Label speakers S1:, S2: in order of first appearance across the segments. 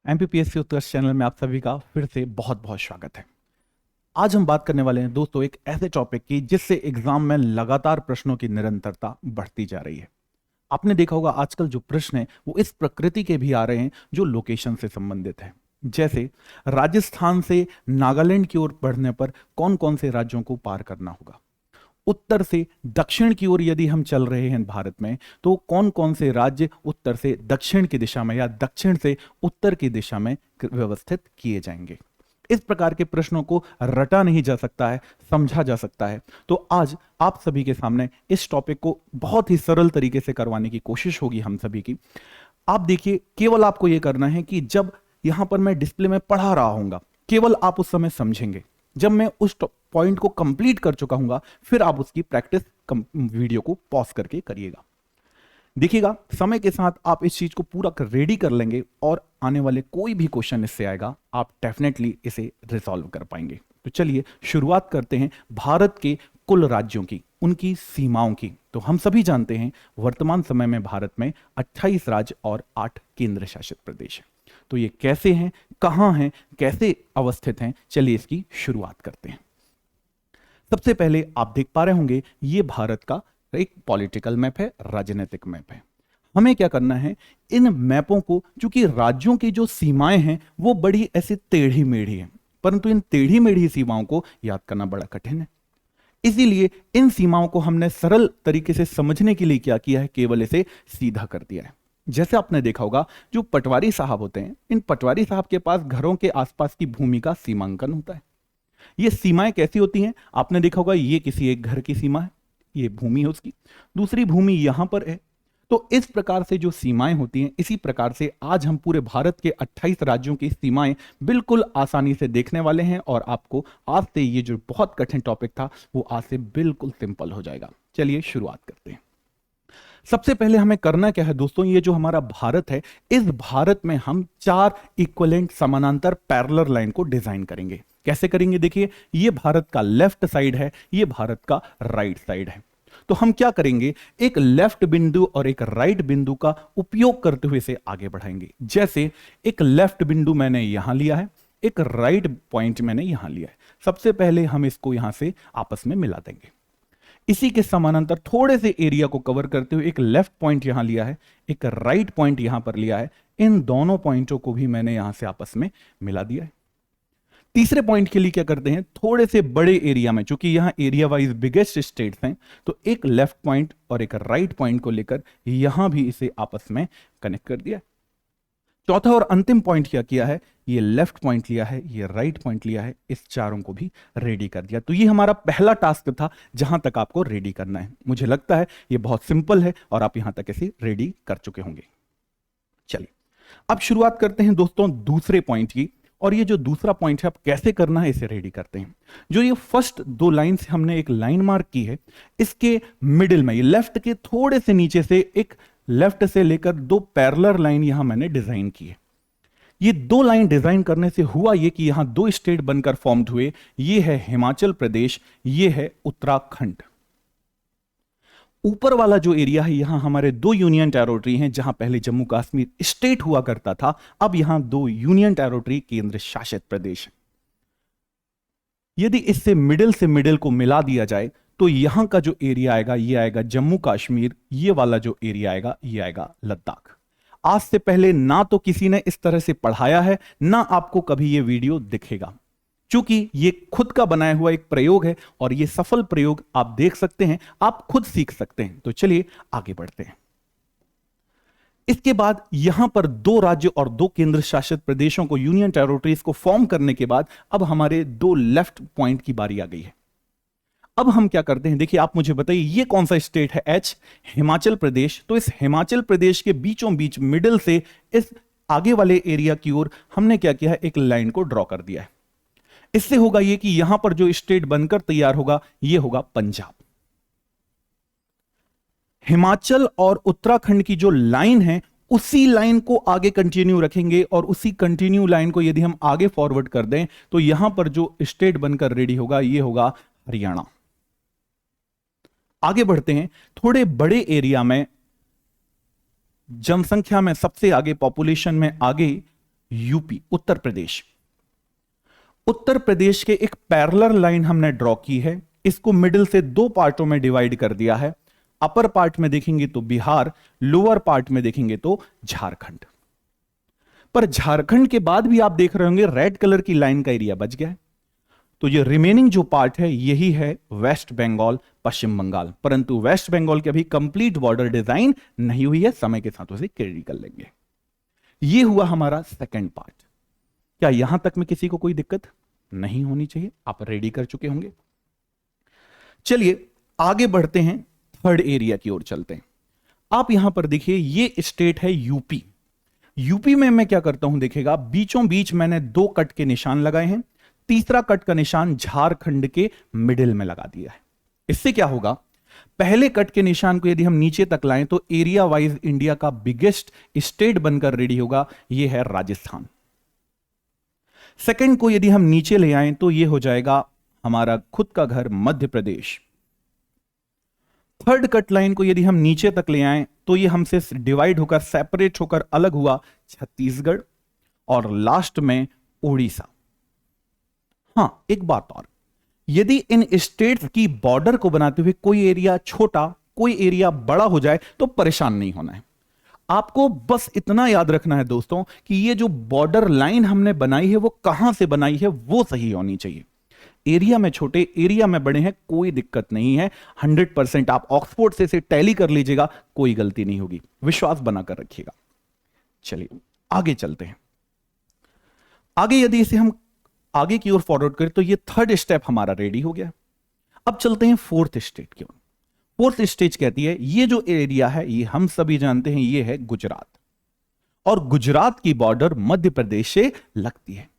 S1: MPPSC उत्कर्ष channel में आप सभी का फिर से बहुत बहुत स्वागत है। आज हम बात करने वाले हैं दोस्तों एक ऐसे टॉपिक की जिससे एग्जाम में लगातार प्रश्नों की निरंतरता बढ़ती जा रही है। आपने देखा होगा आजकल जो प्रश्न है वो इस प्रकृति के भी आ रहे हैं जो लोकेशन से संबंधित है। जैसे राजस्थान से नागालैंड की ओर बढ़ने पर कौन कौन से राज्यों को पार करना होगा, उत्तर से दक्षिण की ओर यदि हम चल रहे हैं भारत में तो कौन कौन से राज्य उत्तर से दक्षिण की दिशा में या दक्षिण से उत्तर की दिशा में व्यवस्थित किए जाएंगे। इस प्रकार के प्रश्नों को रटा नहीं जा सकता है, समझा जा सकता है। तो आज आप सभी के सामने इस टॉपिक को बहुत ही सरल तरीके से करवाने की कोशिश होगी हम सभी की। आप देखिए, केवल आपको यह करना है कि जब यहां पर मैं डिस्प्ले में पढ़ा रहा हूंगा केवल आप उस समय समझेंगे। जब मैं उस पॉइंट को कंप्लीट कर चुका हूंगा फिर आप उसकी प्रैक्टिस वीडियो को पॉज करके करिएगा। देखिएगा, समय के साथ आप इस चीज को पूरा रेडी कर लेंगे और आने वाले कोई भी क्वेश्चन इससे आएगा आप डेफिनेटली इसे रिजॉल्व कर पाएंगे। तो चलिए शुरुआत करते हैं भारत के कुल राज्यों की, उनकी सीमाओं की। तो हम सभी जानते हैं वर्तमान समय में भारत में 28 राज्य और 8 केंद्र शासित प्रदेश हैं। तो ये कैसे हैं, कहां हैं, कैसे अवस्थित हैं, चलिए इसकी शुरुआत करते हैं। सबसे पहले आप देख पा रहे होंगे ये भारत का एक पॉलिटिकल मैप है, राजनीतिक मैप है। हमें क्या करना है, इन मैपों को, चूंकि राज्यों की जो सीमाएं हैं वो बड़ी ऐसी टेढ़ी मेढ़ी हैं, परंतु इन टेढ़ी मेढ़ी सीमाओं को याद करना बड़ा कठिन है। इसीलिए इन सीमाओं को हमने सरल तरीके से समझने के लिए क्या किया है, केवल इसे सीधा कर दिया है। जैसे आपने देखा होगा जो पटवारी साहब होते हैं, इन पटवारी साहब के पास घरों के आसपास की भूमि का सीमांकन होता है। ये सीमाएं कैसी होती हैं, आपने देखा होगा ये किसी एक घर की सीमा है, ये भूमि है उसकी, दूसरी भूमि यहां पर है। तो इस प्रकार से जो सीमाएं होती हैं, इसी प्रकार से आज हम पूरे भारत के 28 राज्यों की सीमाएं बिल्कुल आसानी से देखने वाले हैं और आपको आज से ये जो बहुत कठिन टॉपिक था वो आज से बिल्कुल सिंपल हो जाएगा। चलिए शुरुआत करते हैं। सबसे पहले हमें करना क्या है दोस्तों, ये जो हमारा भारत है, इस भारत में हम 4 इक्विवेलेंट समानांतर पैरेलल लाइन को डिजाइन करेंगे। कैसे करेंगे, देखिए ये भारत का लेफ्ट साइड है, ये भारत का राइट साइड है। तो हम क्या करेंगे, एक लेफ्ट बिंदु और एक राइट बिंदु का उपयोग करते हुए इसे आगे बढ़ाएंगे। जैसे एक लेफ्ट बिंदु मैंने यहां लिया है, एक राइट पॉइंट मैंने यहां लिया है। सबसे पहले हम इसको यहां से आपस में मिला देंगे। इसी के समानांतर थोड़े से एरिया को कवर करते हुए एक लेफ्ट पॉइंट यहां लिया है, एक राइट पॉइंट यहां पर लिया है। इन दोनों पॉइंटों को भी मैंने यहां से आपस में मिला दिया है। तीसरे पॉइंट के लिए क्या करते हैं, थोड़े से बड़े एरिया में, चूंकि यहां एरिया वाइज बिगेस्ट स्टेट्स हैं, तो एक लेफ्ट पॉइंट और एक राइट पॉइंट को लेकर यहां भी इसे आपस में कनेक्ट कर दिया। चौथा और अंतिम पॉइंट क्या किया है, ये लेफ्ट पॉइंट लिया है, ये राइट पॉइंट लिया है, इस चारों को भी रेडी कर दिया। तो ये हमारा पहला टास्क था जहां तक आपको रेडी करना है। मुझे लगता है ये बहुत सिंपल है और आप यहां तक इसे रेडी कर चुके होंगे। चलिए अब शुरुआत करते हैं दोस्तों दूसरे पॉइंट की। और ये जो दूसरा पॉइंट है, आप कैसे करना है इसे रेडी करते हैं। जो ये फर्स्ट 2 लाइन से हमने एक लाइन मार्क की है, इसके मिडिल में, ये लेफ्ट के थोड़े से नीचे से एक लेफ्ट से लेकर 2 पैरेलल लाइन यहां मैंने डिजाइन की है। ये 2 लाइन डिजाइन करने से हुआ ये कि यहां 2 स्टेट बनकर फॉर्म्ड हुए। ये है हिमाचल प्रदेश, ये है उत्तराखंड। ऊपर वाला जो एरिया है, यहां हमारे 2 यूनियन टेरिटरी हैं। जहां पहले जम्मू कश्मीर स्टेट हुआ करता था, अब यहां 2 यूनियन टेरिटरी केंद्र शासित प्रदेश है। यदि इससे मिडिल को मिला दिया जाए तो यहां का जो एरिया आएगा ये आएगा जम्मू कश्मीर, ये वाला जो एरिया आएगा ये आएगा लद्दाख। आज से पहले ना तो किसी ने इस तरह से पढ़ाया है, ना आपको कभी ये वीडियो दिखेगा, क्योंकि ये खुद का बनाया हुआ एक प्रयोग है और ये सफल प्रयोग आप देख सकते हैं, आप खुद सीख सकते हैं। तो चलिए आगे बढ़ते हैं। इसके बाद यहां पर 2 राज्य और 2 केंद्र शासित प्रदेशों को, यूनियन टेरिटरीज को फॉर्म करने के बाद अब हमारे 2 लेफ्ट पॉइंट की बारी आ गई है। अब हम क्या करते हैं, देखिए आप मुझे बताइए ये कौन सा स्टेट है, एच, हिमाचल प्रदेश। तो इस हिमाचल प्रदेश के बीचों बीच मिडिल से इस आगे वाले एरिया की ओर हमने क्या किया है, एक लाइन को ड्रॉ कर दिया है। इससे होगा ये कि यहां पर जो स्टेट बनकर तैयार होगा ये होगा पंजाब। हिमाचल और उत्तराखंड की जो लाइन है उसी लाइन को आगे कंटिन्यू रखेंगे और उसी कंटिन्यू लाइन को यदि हम आगे फॉरवर्ड कर दें तो यहां पर जो स्टेट बनकर रेडी होगा ये होगा हरियाणा। आगे बढ़ते हैं। थोड़े बड़े एरिया में, जनसंख्या में सबसे आगे, पॉपुलेशन में आगे यूपी, उत्तर प्रदेश। उत्तर प्रदेश के एक पैरेलल लाइन हमने ड्रॉ की है, इसको मिडिल से दो पार्टों में डिवाइड कर दिया है। अपर पार्ट में देखेंगे तो बिहार, लोअर पार्ट में देखेंगे तो झारखंड। पर झारखंड के बाद भी आप देख रहे होंगे रेड कलर की लाइन का एरिया बच गया है। तो ये रिमेनिंग जो पार्ट है यही है वेस्ट बंगाल, पश्चिम बंगाल। परंतु वेस्ट बंगाल की अभी कंप्लीट बॉर्डर डिजाइन नहीं हुई है, समय के साथ उसे क्लियर कर लेंगे। ये हुआ हमारा सेकंड पार्ट। क्या यहां तक में किसी को कोई दिक्कत नहीं होनी चाहिए? आप रेडी कर चुके होंगे। चलिए आगे बढ़ते हैं, थर्ड एरिया की ओर चलते हैं। आप यहां पर देखिए ये स्टेट है यूपी। यूपी में मैं क्या करता हूं देखिएगा, बीचों बीच मैंने दो कट के निशान लगाए हैं, तीसरा कट का निशान झारखंड के मिडिल में लगा दिया है। इससे क्या होगा, पहले कट के निशान को यदि हम नीचे तक लाएं तो एरिया वाइज इंडिया का बिगेस्ट स्टेट बनकर रेडी होगा, यह है राजस्थान। सेकंड को यदि हम नीचे ले आएं तो यह हो जाएगा हमारा खुद का घर Madhya Pradesh. Third cut line को यदि हम नीचे तक ले आएं तो ये हमसे डिवाइड होकर, सेपरेट होकर अलग हुआ छत्तीसगढ़, और लास्ट में उड़ीसा। हां, एक बात और, यदि इन स्टेट्स की बॉर्डर को बनाते हुए कोई एरिया छोटा, कोई एरिया बड़ा हो जाए तो परेशान नहीं होना है। आपको बस इतना याद रखना है दोस्तों कि ये जो बॉर्डर लाइन हमने बनाई है वो कहां से बनाई है वो सही होनी चाहिए। एरिया में छोटे, एरिया में बड़े हैं, कोई दिक्कत नहीं है। 100% आप ऑक्सफोर्ड से इसे टैली कर लीजिएगा, कोई गलती नहीं होगी, विश्वास बनाकर रखिएगा। चलिए आगे चलते हैं। आगे यदि इसे हम आगे की ओर फॉरवर्ड करें तो ये थर्ड स्टेप हमारा रेडी हो गया। अब चलते हैं फोर्थ स्टेट की ओर। फोर्थ स्टेज कहती है, ये जो एरिया है ये हम सभी जानते हैं, ये है गुजरात, और गुजरात की बॉर्डर मध्य प्रदेश से लगती है।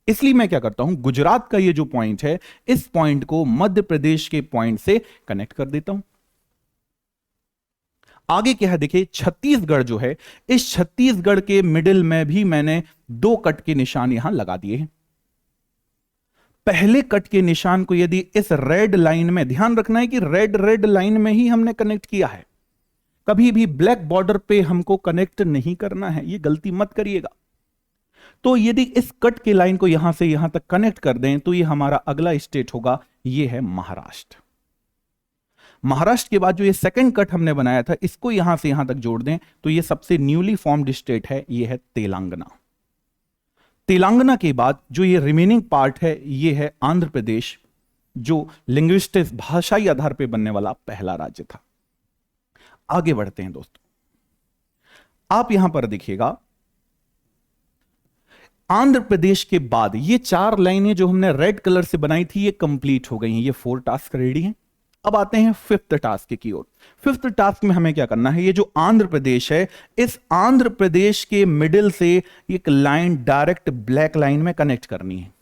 S1: इसलिए मैं क्या करता हूं, गुजरात का ये जो पॉइंट है, इस पॉइंट को मध्य प्रदेश के पॉइंट से कनेक्ट कर देता हूं। आगे क्या है देखिए, छत्तीसगढ़ जो है, इस छत्तीसगढ़ के मिडिल में भी मैंने दो कट के निशान यहां लगा दिए हैं। पहले कट के निशान को यदि इस रेड लाइन में, ध्यान रखना है कि रेड लाइन में ही हमने कनेक्ट किया है, कभी भी ब्लैक बॉर्डर पे हमको कनेक्ट नहीं करना है, ये गलती मत करिएगा। तो यदि इस कट के लाइन को यहां से यहां तक कनेक्ट कर दें तो ये हमारा अगला स्टेट होगा, ये है महाराष्ट्र। महाराष्ट्र के बाद जो ये सेकंड कट हमने बनाया था, इसको यहां से यहां तक जोड़ दें तो ये सबसे न्यूली फॉर्म्ड स्टेट है, ये है तेलंगाना। तेलंगाना के बाद जो ये रिमेनिंग पार्ट है, ये है आंध्र प्रदेश, जो लिंग्विस्टिक्स भाषाई आधार पर बनने वाला पहला राज्य था। आगे बढ़ते हैं दोस्तों, आप यहां पर देखिएगा, आंध्र प्रदेश के बाद ये चार लाइनें जो हमने रेड कलर से बनाई थी ये कंप्लीट हो गई हैं, ये 4 टास्क रेडी हैं। अब आते हैं फिफ्थ टास्क की ओर। फिफ्थ टास्क में हमें क्या करना है, ये जो आंध्र प्रदेश है, इस आंध्र प्रदेश के मिडिल से एक लाइन डायरेक्ट ब्लैक लाइन में कनेक्ट करनी है।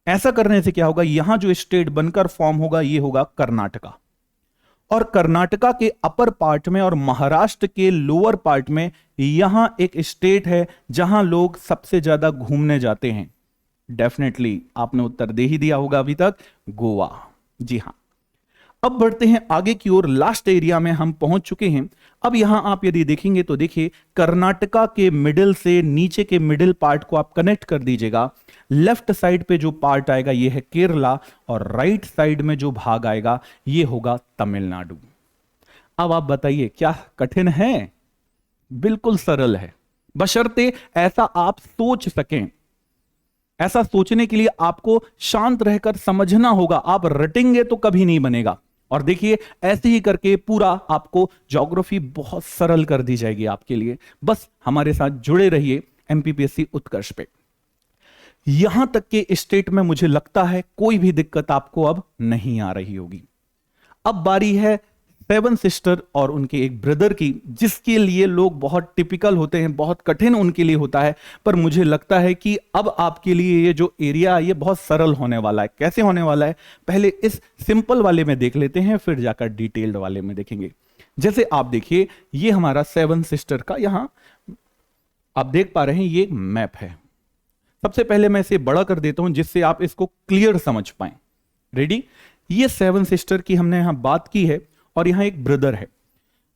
S1: ऐसा करने से क्या होगा, यहां जो स्टेट बनकर फॉर्म होगा ये होगा कर्नाटका, और कर्नाटका के अपर पार्ट में और महाराष्ट्र के लोअर पार्ट में यहां एक स्टेट है जहां लोग सबसे ज्यादा घूमने जाते हैं। डेफिनेटली आपने उत्तर दे ही दिया होगा अभी तक, गोवा। जी हां। अब बढ़ते हैं आगे की ओर, लास्ट एरिया में हम पहुंच चुके हैं। अब यहां आप यदि देखेंगे तो देखिए, कर्नाटका के मिडिल से नीचे के मिडिल पार्ट को आप कनेक्ट कर दीजिएगा। लेफ्ट साइड पे जो पार्ट आएगा ये है केरला, और राइट साइड में जो भाग आएगा ये होगा तमिलनाडु। अब आप बताइए क्या कठिन है? बिल्कुल सरल है, बशर्ते ऐसा आप सोच सकें। ऐसा सोचने के लिए आपको शांत रहकर समझना होगा, आप रटेंगे तो कभी नहीं बनेगा। और देखिए ऐसे ही करके पूरा आपको ज्योग्राफी बहुत सरल कर दी जाएगी आपके लिए। बस हमारे साथ जुड़े रहिए एमपीपीएससी उत्कर्ष पे। यहां तक के स्टेट में मुझे लगता है कोई भी दिक्कत आपको अब नहीं आ रही होगी। अब बारी है 7 सिस्टर और उनके एक ब्रदर की, जिसके लिए लोग बहुत टिपिकल होते हैं, बहुत कठिन उनके लिए होता है। पर मुझे लगता है कि अब आपके लिए ये जो एरिया है ये बहुत सरल होने वाला है। कैसे होने वाला है, पहले इस सिंपल वाले में देख लेते हैं, फिर जाकर डिटेल्ड वाले में देखेंगे। जैसे आप देखिए, ये हमारा 7 सिस्टर का यहां आप देख पा रहे हैं ये मैप है। सबसे पहले मैं इसे बड़ा कर देता हूं जिससे आप इसको क्लियर समझ पाए। रेडी? ये 7 सिस्टर की हमने यहां बात की है, और यहां एक ब्रदर है।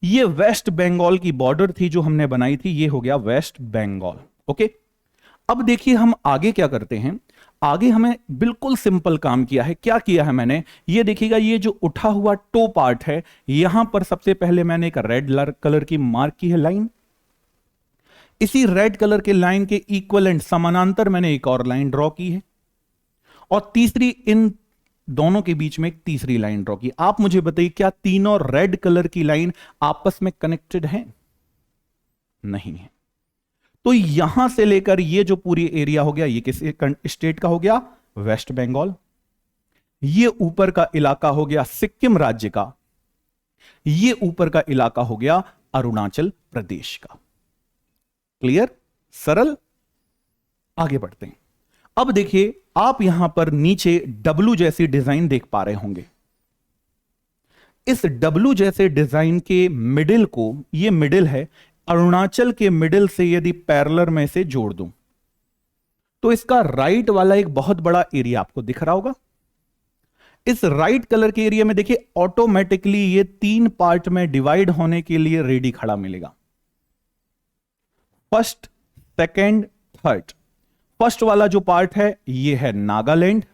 S1: ये वेस्ट बंगाल की बॉर्डर थी जो हमने बनाई थी, ये हो गया वेस्ट बंगाल। ओके, अब देखिए हम आगे क्या करते हैं, आगे हमें बिल्कुल सिंपल काम किया है। क्या किया है मैंने, ये देखिएगा, ये जो उठा हुआ टो पार्ट है, यहां पर सबसे पहले मैंने एक रेड कलर की मार्क की है लाइन। इसी रेड कलर के लाइन के इक्वलेंट समानांतर मैंने एक और लाइन ड्रॉ की है, और तीसरी इन दोनों के बीच में एक तीसरी लाइन ड्रॉ की। आप मुझे बताइए, क्या तीनों रेड कलर की लाइन आपस में कनेक्टेड हैं? नहीं है। तो यहां से लेकर ये जो पूरी एरिया हो गया, ये किस स्टेट का हो गया? वेस्ट बंगाल। ये ऊपर का इलाका हो गया सिक्किम राज्य का। ये ऊपर का इलाका हो गया अरुणाचल प्रदेश का। क्लियर? सरल। आगे बढ़ते हैं। अब देखिए, आप यहां पर नीचे डब्लू जैसी डिजाइन देख पा रहे होंगे। इस डब्लू जैसे डिजाइन के मिडिल को, ये मिडिल है, अरुणाचल के मिडिल से यदि पैरेलल में से जोड़ दूं तो इसका राइट वाला एक बहुत बड़ा एरिया आपको दिख रहा होगा। इस राइट कलर के एरिया में देखिए, ऑटोमेटिकली ये 3 पार्ट में डिवाइड होने के लिए रेडी खड़ा मिलेगा। First, second, third. फर्स्ट वाला जो पार्ट है ये है नागालैंड।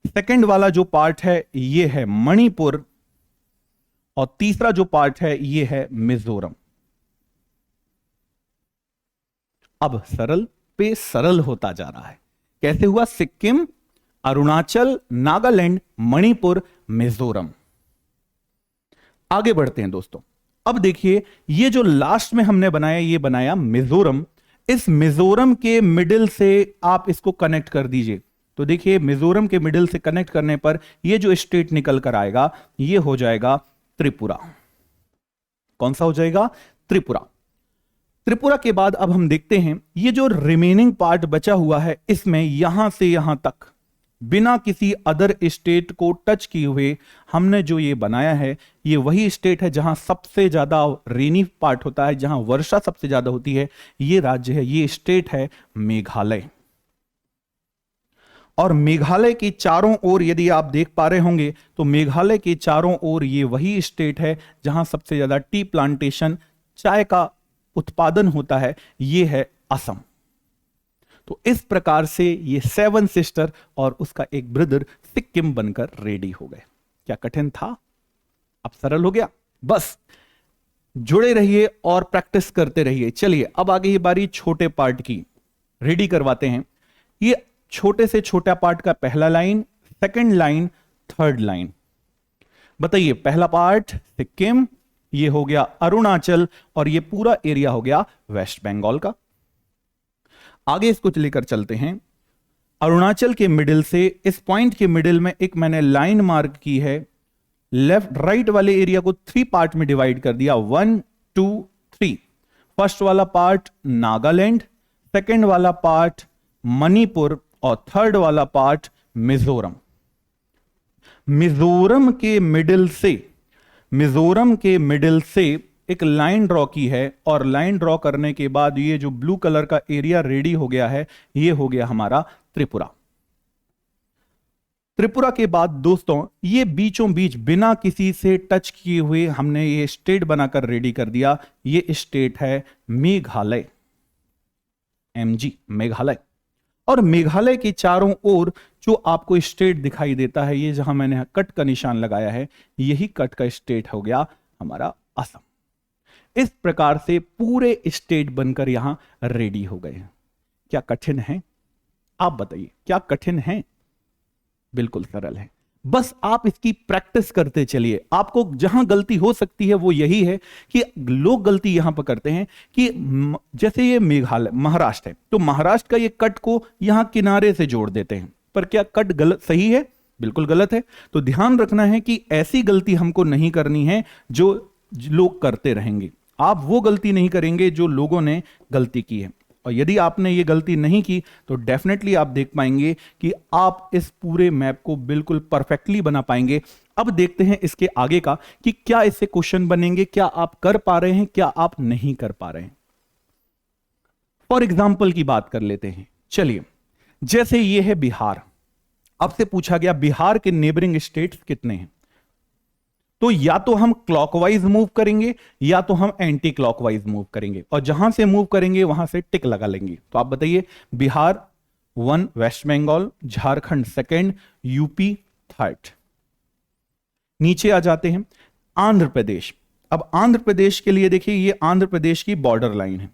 S1: सेकंड वाला जो पार्ट है ये है मणिपुर, और तीसरा जो पार्ट है ये है मिजोरम। अब सरल पे सरल होता जा रहा है। कैसे हुआ? सिक्किम, अरुणाचल, नागालैंड, मणिपुर, मिजोरम। आगे बढ़ते हैं दोस्तों। अब देखिए, ये जो लास्ट में हमने बनाया, ये बनाया मिजोरम। इस मिजोरम के मिडिल से आप इसको कनेक्ट कर दीजिए, तो देखिए मिजोरम के मिडिल से कनेक्ट करने पर ये जो स्टेट निकल कर आएगा, ये हो जाएगा त्रिपुरा। कौन सा हो जाएगा? त्रिपुरा। त्रिपुरा के बाद अब हम देखते हैं, ये जो रिमेनिंग पार्ट बचा हुआ है, इसमें यहां से यहां तक बिना किसी अदर स्टेट को टच किए हुए हमने जो ये बनाया है, ये वही स्टेट है जहां सबसे ज्यादा रेनी पार्ट होता है, जहां वर्षा सबसे ज्यादा होती है। ये राज्य है, ये स्टेट है मेघालय। और मेघालय के चारों ओर यदि आप देख पा रहे होंगे, तो मेघालय के चारों ओर ये वही स्टेट है जहां सबसे ज्यादा टी प्लांटेशन, चाय का उत्पादन होता है, ये है असम। तो इस प्रकार से ये 7 सिस्टर और उसका एक ब्रदर सिक्किम बनकर रेडी हो गए। क्या कठिन था? अब सरल हो गया। बस जुड़े रहिए और प्रैक्टिस करते रहिए। चलिए अब आगे ये बारी छोटे पार्ट की, रेडी करवाते हैं। ये छोटे से छोटा पार्ट का पहला line, second line, third line. बताइए, पहला पार्ट सिक्किम, ये हो गया अरुणाचल, और ये पूरा एरिया हो गया वेस्ट बंगाल का। आगे इसको लेकर चलते हैं। अरुणाचल के मिडिल से, इस पॉइंट के मिडिल में एक मैंने लाइन मार्क की है। लेफ्ट राइट वाले एरिया को 3 पार्ट में डिवाइड कर दिया, 1 2 3। फर्स्ट वाला पार्ट नागालैंड, सेकंड वाला पार्ट मणिपुर, और थर्ड वाला पार्ट मिजोरम। मिजोरम के मिडिल से एक लाइन ड्रॉ की है, और लाइन ड्रॉ करने के बाद ये जो ब्लू कलर का एरिया रेडी हो गया है, ये हो गया हमारा त्रिपुरा। त्रिपुरा के बाद दोस्तों, ये बीचों बीच बिना किसी से टच किए हुए हमने ये स्टेट बनाकर रेडी कर दिया। ये स्टेट है मेघालय, MG मेघालय। और मेघालय के चारों ओर जो आपको स्टेट दिखाई देता है, ये जहां मैंने कट का निशान लगाया है, यही कट का स्टेट हो गया हमारा असम। इस प्रकार से पूरे स्टेट बनकर यहां रेडी हो गए हैं। क्या कठिन है? आप बताइए, क्या कठिन है? बिल्कुल सरल है। बस आप इसकी प्रैक्टिस करते चलिए। आपको जहां गलती हो सकती है वो यही है कि लोग गलती यहां पर करते हैं कि जैसे ये मेघालय महाराष्ट्र है, तो महाराष्ट्र का ये कट को यहां किनारे से जोड़ देते हैं। पर क्या कट गलत सही है? बिल्कुल गलत है। तो ध्यान रखना है कि ऐसी गलती हमको नहीं करनी है जो लोग करते रहेंगे। आप वो गलती नहीं करेंगे जो लोगों ने गलती की है। और यदि आपने ये गलती नहीं की तो डेफिनेटली आप देख पाएंगे कि आप इस पूरे मैप को बिल्कुल परफेक्टली बना पाएंगे। अब देखते हैं इसके आगे का कि क्या इससे क्वेश्चन बनेंगे, क्या आप कर पा रहे हैं, क्या आप नहीं कर पा रहे हैं। फॉर एग्जाम्पल की बात कर लेते हैं। चलिए, जैसे ये है बिहार। आपसे पूछा गया बिहार के नेबरिंग स्टेट्स कितने हैं, तो या तो हम क्लॉकवाइज मूव करेंगे या तो हम एंटी क्लॉकवाइज मूव करेंगे, और जहां से मूव करेंगे वहां से टिक लगा लेंगे। तो आप बताइए, बिहार 1, वेस्ट बंगाल, झारखंड 2, यूपी 3। नीचे आ जाते हैं, आंध्र प्रदेश। अब आंध्र प्रदेश के लिए देखिए, ये आंध्र प्रदेश की बॉर्डर लाइन है।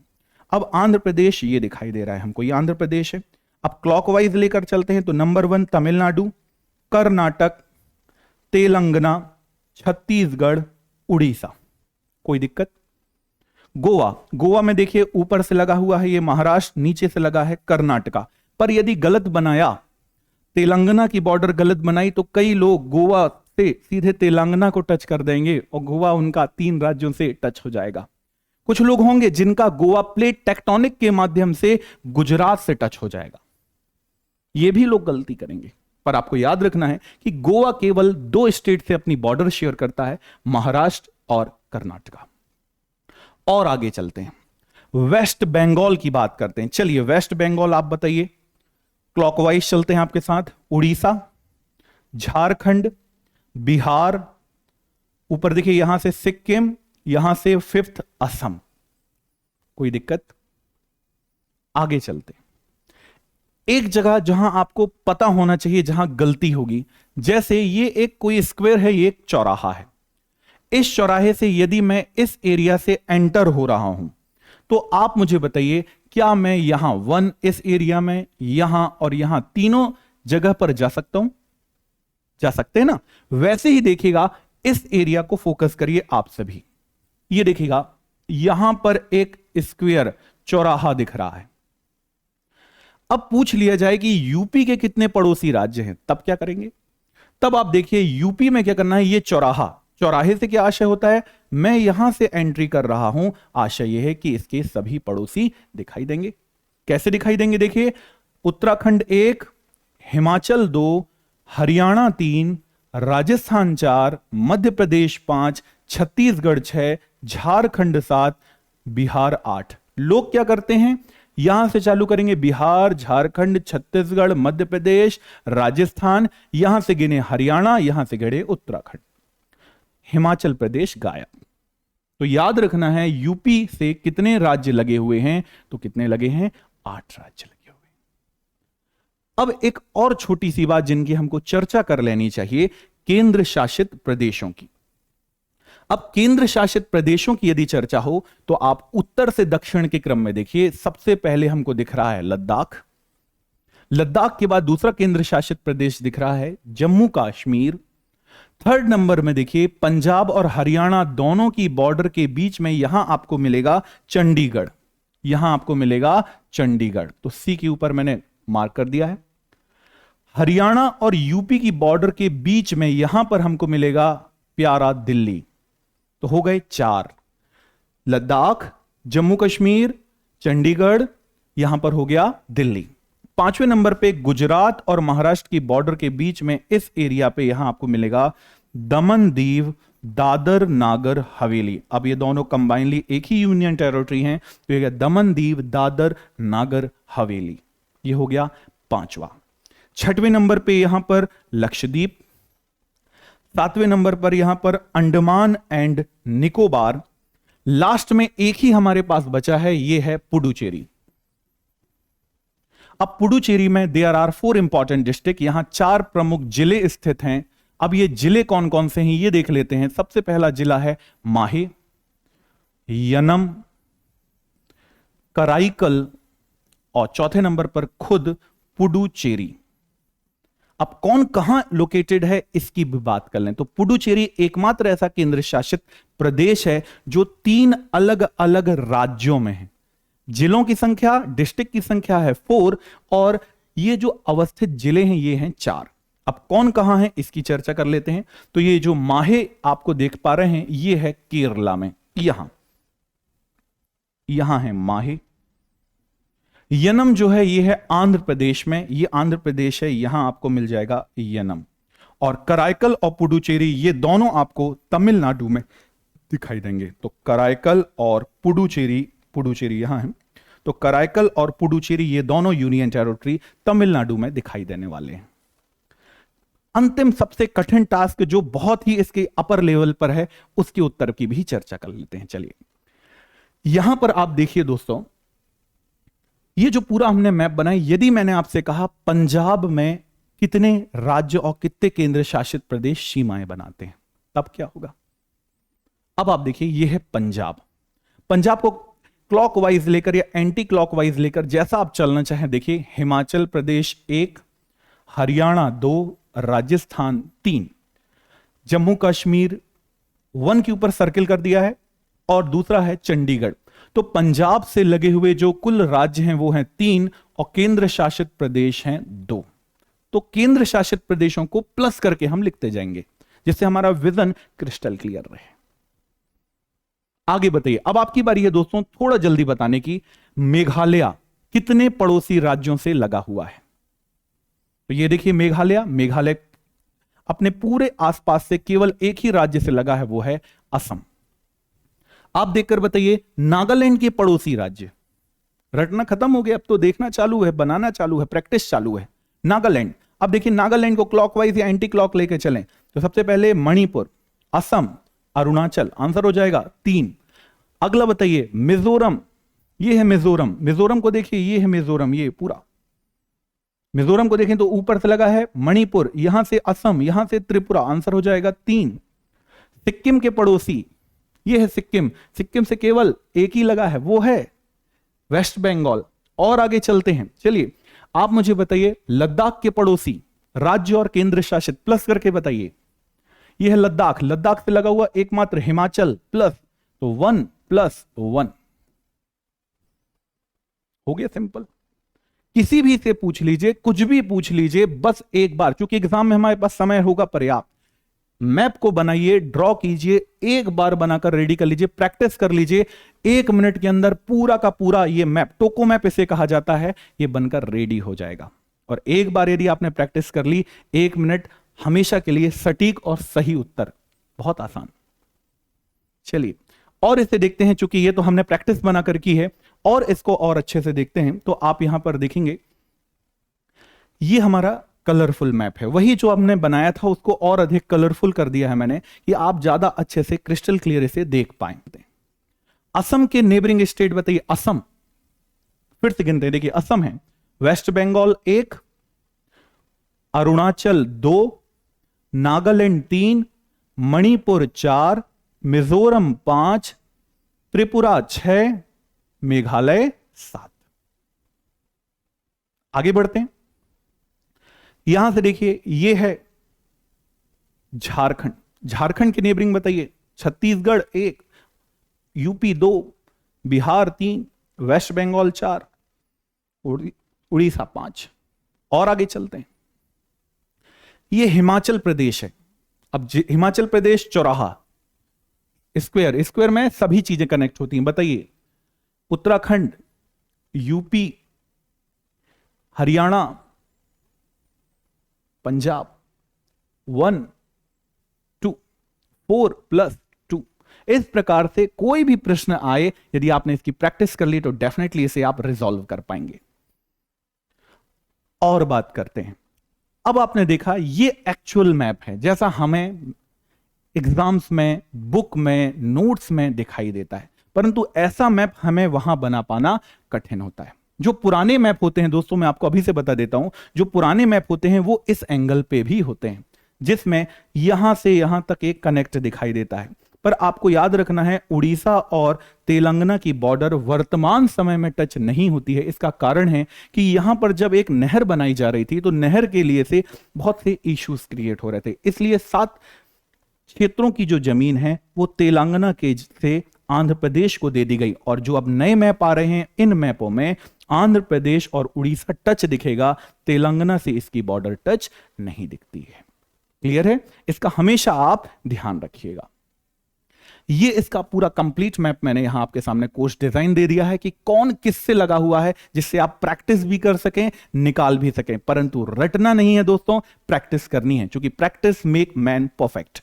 S1: अब आंध्र प्रदेश ये दिखाई दे रहा है हमको, ये आंध्र प्रदेश है। अब क्लॉकवाइज लेकर चलते हैं तो नंबर 1 तमिलनाडु, कर्नाटक, तेलंगाना, छत्तीसगढ़, उड़ीसा। कोई दिक्कत? गोवा, गोवा में देखिए ऊपर से लगा हुआ है ये महाराष्ट्र, नीचे से लगा है कर्नाटका। पर यदि गलत बनाया, तेलंगाना की बॉर्डर गलत बनाई, तो कई लोग गोवा से सीधे तेलंगाना को टच कर देंगे और गोवा उनका 3 राज्यों से टच हो जाएगा। कुछ लोग होंगे जिनका गोवा प्लेट टेक्टोनिक के माध्यम से गुजरात से टच हो जाएगा। ये भी लोग गलती करेंगे, पर आपको याद रखना है कि गोवा केवल 2 स्टेट से अपनी बॉर्डर शेयर करता है, महाराष्ट्र और कर्नाटका। और आगे चलते हैं, वेस्ट बंगाल की बात करते हैं। चलिए वेस्ट बंगाल आप बताइए, क्लॉकवाइज चलते हैं आपके साथ। उड़ीसा, झारखंड, बिहार, ऊपर देखिए यहां से सिक्किम, यहां से 5th असम। कोई दिक्कत? आगे चलते, एक जगह जहां आपको पता होना चाहिए जहां गलती होगी, जैसे ये एक कोई स्क्वायर है, ये एक चौराहा है। इस चौराहे से यदि मैं इस एरिया से एंटर हो रहा हूं, तो आप मुझे बताइए, क्या मैं यहां 1 इस एरिया में, यहां और यहां तीनों जगह पर जा सकता हूं? जा सकते हैं ना? वैसे ही देखिएगा, इस एरिया को फोकस करिए आप सभी। ये देखिएगा, यहां पर एक स्क्वायर चौराहा दिख रहा है। अब पूछ लिया जाए कि यूपी के कितने पड़ोसी राज्य हैं, तब क्या करेंगे? तब आप देखिए, यूपी में क्या करना है, ये चौराहा, चौराहे से क्या आशय होता है, मैं यहां से एंट्री कर रहा हूं, आशय यह है कि इसके सभी पड़ोसी दिखाई देंगे। कैसे दिखाई देंगे? देखिए, उत्तराखंड 1, हिमाचल 2, हरियाणा 3, राजस्थान 4, मध्य प्रदेश 5, छत्तीसगढ़ 6, झारखंड 7, बिहार 8। लोग क्या करते हैं, यहां से चालू करेंगे, बिहार, झारखंड, छत्तीसगढ़, मध्य प्रदेश, राजस्थान, यहां से गिने हरियाणा, यहां से गिने उत्तराखंड, हिमाचल प्रदेश गायब। तो याद रखना है, यूपी से कितने राज्य लगे हुए हैं, तो कितने लगे हैं, 8 राज्य लगे हुए हैं। अब एक और छोटी सी बात जिनकी हमको चर्चा कर लेनी चाहिए, केंद्र शासित प्रदेशों की। अब केंद्र शासित प्रदेशों की यदि चर्चा हो, तो आप उत्तर से दक्षिण के क्रम में देखिए, सबसे पहले हमको दिख रहा है लद्दाख। लद्दाख के बाद दूसरा केंद्र शासित प्रदेश दिख रहा है जम्मू कश्मीर। 3rd नंबर में देखिए, पंजाब और हरियाणा दोनों की बॉर्डर के बीच में यहां आपको मिलेगा चंडीगढ़, यहां आपको मिलेगा चंडीगढ़। तो सी के ऊपर मैंने मार्क कर दिया है। हरियाणा और यूपी की बॉर्डर के बीच में यहां पर हमको मिलेगा प्यारा दिल्ली। तो हो गए 4, लद्दाख, जम्मू कश्मीर, चंडीगढ़, यहां पर हो गया दिल्ली। 5वें नंबर पे गुजरात और महाराष्ट्र की बॉर्डर के बीच में इस एरिया पे यहां आपको मिलेगा दमन दीव, दादर नागर हवेली। अब ये दोनों कंबाइनली एक ही यूनियन टेरिटरी हैं, तो ये दमन दीव, दादर नागर हवेली। ये हो गया 5वां। 6वें नंबर पे यहां पर लक्षद्वीप। 7वें नंबर पर यहां पर अंडमान एंड निकोबार। लास्ट में एक ही हमारे पास बचा है, यह है पुडुचेरी। अब पुडुचेरी में देयर आर 4 इंपॉर्टेंट डिस्ट्रिक्ट, यहां 4 प्रमुख जिले स्थित हैं। अब ये जिले कौन कौन से हैं ये देख लेते हैं। सबसे पहला जिला है माहे, यनम, कराईकल और चौथे नंबर पर खुद पुडुचेरी। अब कौन कहां लोकेटेड है इसकी भी बात कर लें, तो पुडुचेरी एकमात्र ऐसा केंद्र शासित प्रदेश है जो 3 अलग अलग राज्यों में है। जिलों की संख्या, डिस्ट्रिक्ट की संख्या है 4 और ये जो अवस्थित जिले हैं ये हैं 4। अब कौन कहां है इसकी चर्चा कर लेते हैं। तो ये जो माहे आपको देख पा रहे हैं ये है केरला में, यहां है माहे। यनम जो है ये है आंध्र प्रदेश में, ये आंध्र प्रदेश है, यहां आपको मिल जाएगा यनम। और कराईकल और पुडुचेरी ये दोनों आपको तमिलनाडु में दिखाई देंगे। तो कराईकल और पुडुचेरी, पुडुचेरी यहां है, तो कराईकल और पुडुचेरी ये दोनों यूनियन टेरिटरी तमिलनाडु में दिखाई देने वाले हैं। अंतिम सबसे कठिन टास्क जो बहुत ही इसके अपर लेवल पर है, उसके उत्तर की भी चर्चा कर लेते हैं। चलिए यहां पर आप देखिए दोस्तों, ये जो पूरा हमने मैप बनाया, यदि मैंने आपसे कहा पंजाब में कितने राज्य और कितने केंद्र शासित प्रदेश सीमाएं बनाते हैं, तब क्या होगा? अब आप देखिए, ये है पंजाब। पंजाब को क्लॉकवाइज लेकर या एंटी क्लॉकवाइज लेकर जैसा आप चलना चाहें, देखिए हिमाचल प्रदेश 1, हरियाणा 2, राजस्थान 3, जम्मू कश्मीर 1 के ऊपर सर्किल कर दिया है, और दूसरा है चंडीगढ़। तो पंजाब से लगे हुए जो कुल राज्य हैं वो हैं 3 और केंद्र शासित प्रदेश हैं 2। तो केंद्र शासित प्रदेशों को प्लस करके हम लिखते जाएंगे, जिससे हमारा विजन क्रिस्टल क्लियर रहे। आगे बताइए, अब आपकी बारी है दोस्तों थोड़ा जल्दी बताने की। मेघालय कितने पड़ोसी राज्यों से लगा हुआ है? तो ये देखिए मेघालय अपने पूरे आसपास से केवल एक ही राज्य से लगा है, वो है असम। आप देखकर बताइए नागालैंड के पड़ोसी राज्य। रटना खत्म हो गया, अब तो देखना चालू है, बनाना चालू है, प्रैक्टिस चालू है। नागालैंड, अब देखिए नागालैंड को क्लॉकवाइज या एंटी क्लॉक लेके चलें तो सबसे पहले मणिपुर, असम, अरुणाचल, आंसर हो जाएगा 3। अगला बताइए मिजोरम, ये है मिजोरम को देखिए, ये है मिजोरम, ये पूरा मिजोरम को देखें तो ऊपर से लगा है मणिपुर, यहां से असम, यहां से त्रिपुरा, आंसर हो जाएगा 3। सिक्किम के पड़ोसी, ये है सिक्किम से केवल एक ही लगा है, वो है वेस्ट बंगाल। और आगे चलते हैं, चलिए आप मुझे बताइए लद्दाख के पड़ोसी राज्य और केंद्र शासित, प्लस करके बताइए। यह है लद्दाख से लगा हुआ एकमात्र हिमाचल, प्लस, तो 1 + 1 हो गया सिंपल। किसी भी से पूछ लीजिए, कुछ भी पूछ लीजिए, बस एक बार, क्योंकि एग्जाम में हमारे पास समय होगा पर्याप्त, मैप को बनाइए, ड्रॉ कीजिए, एक बार बनाकर रेडी कर लीजिए, प्रैक्टिस कर लीजिए। 1 मिनट के अंदर पूरा का पूरा ये मैप, टोको मैप इसे कहा जाता है, ये बनकर रेडी हो जाएगा। और एक बार यदि आपने प्रैक्टिस कर ली, 1 मिनट हमेशा के लिए सटीक और सही उत्तर, बहुत आसान। चलिए और इसे देखते हैं, चूंकि ये तो हमने प्रैक्टिस बनाकर की है, और इसको और अच्छे से देखते हैं। तो आप यहां पर देखेंगे ये हमारा कलरफुल मैप है, वही जो हमने बनाया था उसको और अधिक कलरफुल कर दिया है मैंने, कि आप ज्यादा अच्छे से क्रिस्टल क्लियर इसे देख पाएंगे। असम के नेबरिंग स्टेट बताइए, असम फिर से गिनते हैं, देखिए असम है वेस्ट बंगाल 1, अरुणाचल 2, नागालैंड 3, मणिपुर 4, मिजोरम 5, त्रिपुरा 6, मेघालय 7। आगे बढ़ते हैं, यहां से देखिए ये है झारखंड के नेबरिंग बताइए, छत्तीसगढ़ 1, यूपी 2, बिहार 3, वेस्ट बंगाल 4, उड़ीसा 5। और आगे चलते हैं, ये हिमाचल प्रदेश है। अब हिमाचल प्रदेश चौराहा, स्क्वायर में सभी चीजें कनेक्ट होती हैं, बताइए उत्तराखंड, यूपी, हरियाणा, पंजाब, 1, 2, 4 + 2। इस प्रकार से कोई भी प्रश्न आए, यदि आपने इसकी प्रैक्टिस कर ली तो डेफिनेटली इसे आप रिजॉल्व कर पाएंगे। और बात करते हैं, अब आपने देखा ये एक्चुअल मैप है, जैसा हमें एग्जाम्स में, बुक में, नोट्स में दिखाई देता है, परंतु ऐसा मैप हमें वहां बना पाना कठिन होता है। जो पुराने मैप होते हैं दोस्तों, मैं आपको अभी से बता देता हूं, जो पुराने मैप होते हैं वो इस एंगल पे भी होते हैं, जिसमें यहां से यहां तक एक कनेक्ट दिखाई देता है। पर आपको याद रखना है, उड़ीसा और तेलंगाना की बॉर्डर वर्तमान समय में टच नहीं होती है। इसका कारण है कि यहां पर जब एक नहर बनाई जा रही थी तो नहर के लिए से बहुत से इश्यूज क्रिएट हो रहे थे, इसलिए 7 क्षेत्रों की जो जमीन है वो तेलंगाना के से आंध्र प्रदेश को दे दी गई। और जो अब नए मैप आ रहे हैं, इन मैपों में आंध्र प्रदेश और उड़ीसा टच दिखेगा, तेलंगाना से इसकी बॉर्डर टच नहीं दिखती है। क्लियर है? इसका हमेशा आप ध्यान रखिएगा। ये इसका पूरा कंप्लीट मैप मैंने यहां आपके सामने कोर्स डिजाइन दे दिया है कि कौन किससे लगा हुआ है, जिससे आप प्रैक्टिस भी कर सकें, निकाल भी सकें। परंतु रटना नहीं है दोस्तों, प्रैक्टिस करनी है, क्योंकि प्रैक्टिस मेक मैन परफेक्ट।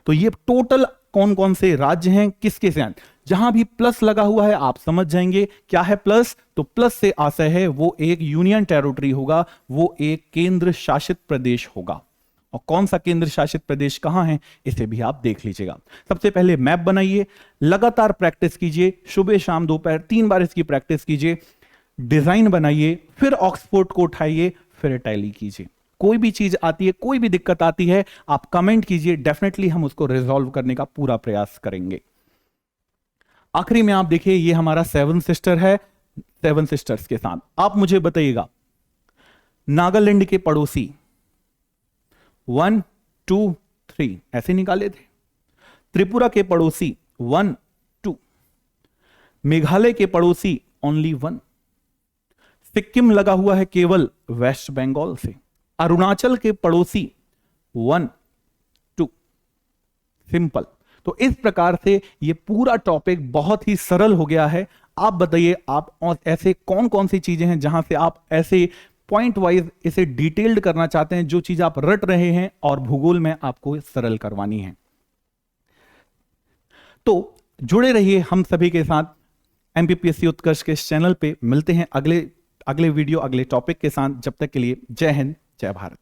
S1: तो ये टोटल कौन कौन से राज्य हैं, किसके से हैं, जहां भी प्लस लगा हुआ है आप समझ जाएंगे क्या है प्लस। तो प्लस से आशय है वो एक यूनियन टेरिटरी होगा, वो एक केंद्र शासित प्रदेश होगा। और कौन सा केंद्र शासित प्रदेश कहां है इसे भी आप देख लीजिएगा। सबसे पहले मैप बनाइए, लगातार प्रैक्टिस कीजिए, सुबह शाम दोपहर 3 बार इसकी प्रैक्टिस कीजिए, डिजाइन बनाइए, फिर ऑक्सफोर्ड को उठाइए, फिर टैली कीजिए। कोई भी चीज आती है, कोई भी दिक्कत आती है, आप कमेंट कीजिए, डेफिनेटली हम उसको रिजॉल्व करने का पूरा प्रयास करेंगे। आखिरी में आप देखिए, ये हमारा 7 सिस्टर है। 7 सिस्टर्स के साथ आप मुझे बताइएगा, नागालैंड के पड़ोसी 1 2 3 ऐसे निकाले थे, त्रिपुरा के पड़ोसी 1 2, मेघालय के पड़ोसी ओनली 1, सिक्किम लगा हुआ है केवल वेस्ट बंगाल से, अरुणाचल के पड़ोसी 1 2, सिंपल। तो इस प्रकार से ये पूरा टॉपिक बहुत ही सरल हो गया है। आप बताइए, आप ऐसे कौन कौन सी चीजें हैं जहां से आप ऐसे पॉइंट वाइज इसे डिटेल्ड करना चाहते हैं, जो चीज आप रट रहे हैं और भूगोल में आपको सरल करवानी है। तो जुड़े रहिए हम सभी के साथ एमपीपीएससी उत्कर्ष के इस चैनल पे। मिलते हैं अगले वीडियो, अगले टॉपिक के साथ। जब तक के लिए जय हिंद, जय भारत।